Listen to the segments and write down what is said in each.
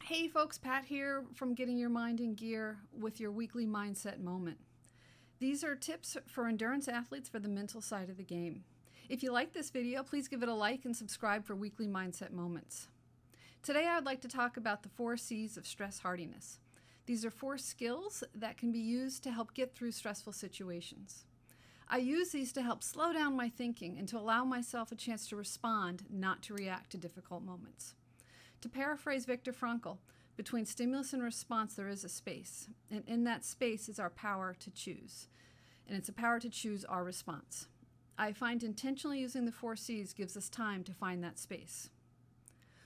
Hey folks, Pat here from Getting Your Mind in Gear with your weekly mindset moment. These are tips for endurance athletes for the mental side of the game. If you like this video, please give it a like and subscribe for weekly mindset moments. Today I would like to talk about the 4 C's of stress hardiness. These are 4 skills that can be used to help get through stressful situations. I use these to help slow down my thinking and to allow myself a chance to respond, not to react to difficult moments. To paraphrase Viktor Frankl, between stimulus and response there is a space, and in that space is our power to choose. And it's a power to choose our response. I find intentionally using the 4 C's gives us time to find that space.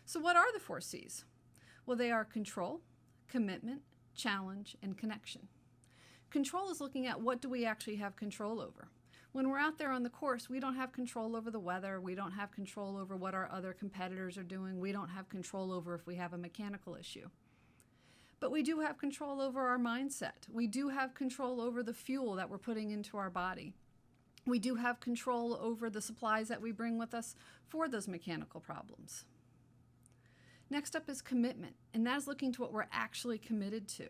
So what are the 4 C's? Well, they are control, commitment, challenge, and connection. Control is looking at what do we actually have control over. When we're out there on the course, we don't have control over the weather. We don't have control over what our other competitors are doing. We don't have control over if we have a mechanical issue. But we do have control over our mindset. We do have control over the fuel that we're putting into our body. We do have control over the supplies that we bring with us for those mechanical problems. Next up is commitment, and that is looking to what we're actually committed to.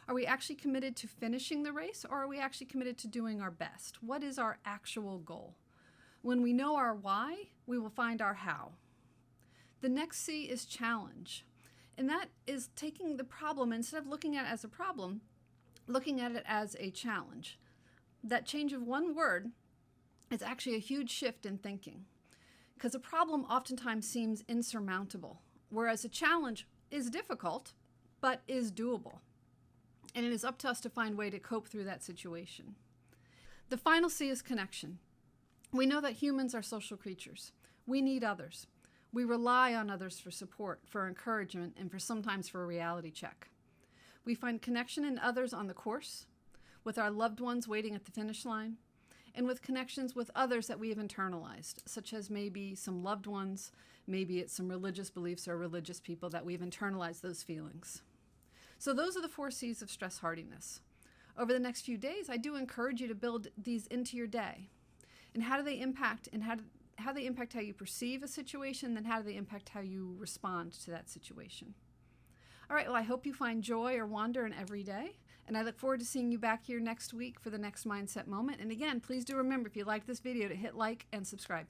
Are we actually committed to finishing the race, or are we actually committed to doing our best? What is our actual goal? When we know our why, we will find our how. The next C is challenge, and that is taking the problem, instead of looking at it as a problem, looking at it as a challenge. That change of one word is actually a huge shift in thinking, because a problem oftentimes seems insurmountable, whereas a challenge is difficult, but is doable. And it is up to us to find a way to cope through that situation. The final C is connection. We know that humans are social creatures. We need others. We rely on others for support, for encouragement, and sometimes for a reality check. We find connection in others on the course, with our loved ones waiting at the finish line, and with connections with others that we have internalized, such as maybe some loved ones, maybe it's some religious beliefs or religious people that we've internalized those feelings. So those are the 4 C's of stress hardiness. Over the next few days, I do encourage you to build these into your day. And how do they impact, and how they impact how you perceive a situation, then how do they impact how you respond to that situation? All right, well, I hope you find joy or wonder in every day, and I look forward to seeing you back here next week for the next mindset moment. And again, please do remember, if you like this video, to hit like and subscribe.